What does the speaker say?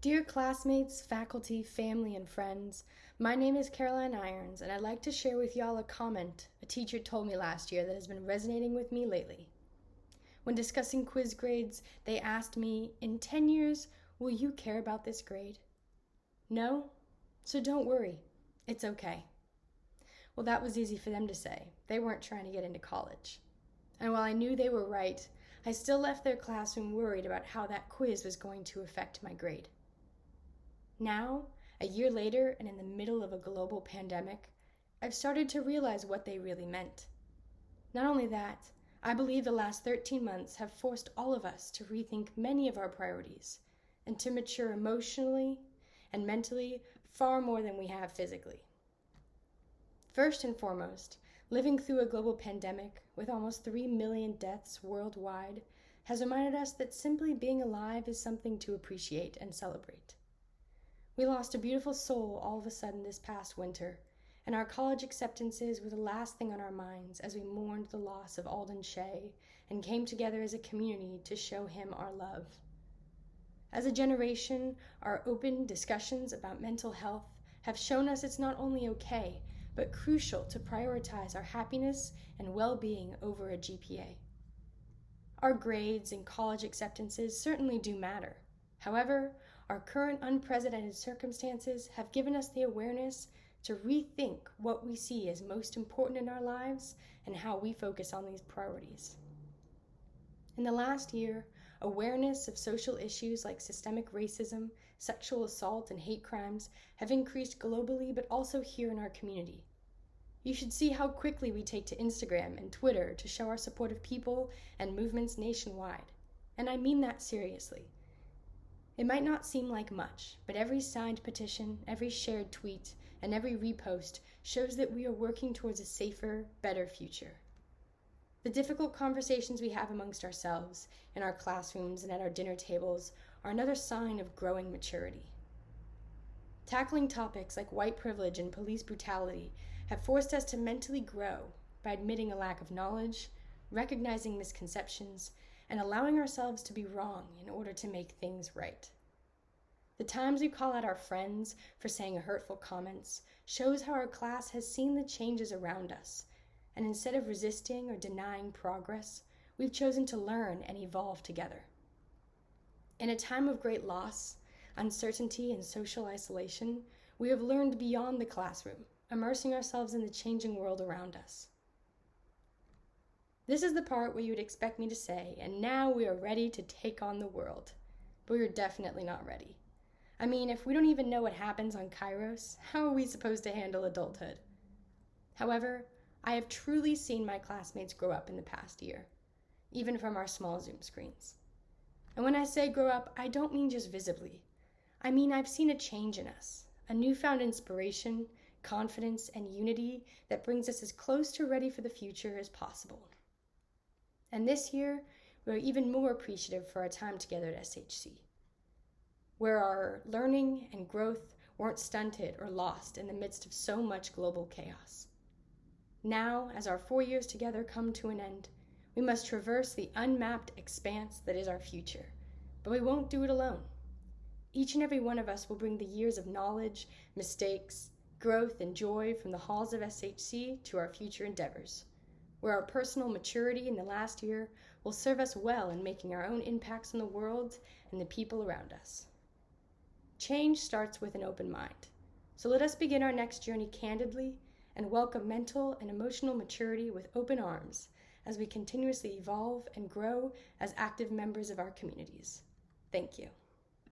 Dear classmates, faculty, family, and friends, my name is Caroline Irons, and I'd like to share with y'all a comment a teacher told me last year that has been resonating with me lately. When discussing quiz grades, they asked me, in 10 years, will you care about this grade? No? So don't worry. It's okay. Well, that was easy for them to say. They weren't trying to get into college. And while I knew they were right, I still left their classroom worried about how that quiz was going to affect my grade. Now, a year later and in the middle of a global pandemic, I've started to realize what they really meant. Not only that, I believe the last 13 months have forced all of us to rethink many of our priorities and to mature emotionally and mentally far more than we have physically. First and foremost, living through a global pandemic with almost 3 million deaths worldwide has reminded us that simply being alive is something to appreciate and celebrate. We lost a beautiful soul all of a sudden this past winter, and our college acceptances were the last thing on our minds as we mourned the loss of Alden Shea and came together as a community to show him our love. As a generation, our open discussions about mental health have shown us it's not only okay, but crucial to prioritize our happiness and well-being over a GPA. Our grades and college acceptances certainly do matter. However, our current unprecedented circumstances have given us the awareness to rethink what we see as most important in our lives and how we focus on these priorities. In the last year, awareness of social issues like systemic racism, sexual assault, and hate crimes have increased globally, but also here in our community. You should see how quickly we take to Instagram and Twitter to show our support of people and movements nationwide. And I mean that seriously. It might not seem like much, but every signed petition, every shared tweet, and every repost shows that we are working towards a safer, better future. The difficult conversations we have amongst ourselves, in our classrooms and at our dinner tables, are another sign of growing maturity. Tackling topics like white privilege and police brutality have forced us to mentally grow by admitting a lack of knowledge, recognizing misconceptions, and allowing ourselves to be wrong in order to make things right. The times we call out our friends for saying hurtful comments shows how our class has seen the changes around us, and instead of resisting or denying progress, we've chosen to learn and evolve together. In a time of great loss, uncertainty, and social isolation, we have learned beyond the classroom, immersing ourselves in the changing world around us. This is the part where you would expect me to say, and now we are ready to take on the world. But we're definitely not ready. I mean, if we don't even know what happens on Kairos, how are we supposed to handle adulthood? However, I have truly seen my classmates grow up in the past year, even from our small Zoom screens. And when I say grow up, I don't mean just visibly. I mean I've seen a change in us, a newfound inspiration, confidence, and unity that brings us as close to ready for the future as possible. And this year, we're even more appreciative for our time together at SHC, where our learning and growth weren't stunted or lost in the midst of so much global chaos. Now, as our 4 years together come to an end, we must traverse the unmapped expanse that is our future, but we won't do it alone. Each and every one of us will bring the years of knowledge, mistakes, growth, and joy from the halls of SHC to our future endeavors, where our personal maturity in the last year will serve us well in making our own impacts on the world and the people around us. Change starts with an open mind, so let us begin our next journey candidly and welcome mental and emotional maturity with open arms as we continuously evolve and grow as active members of our communities. Thank you.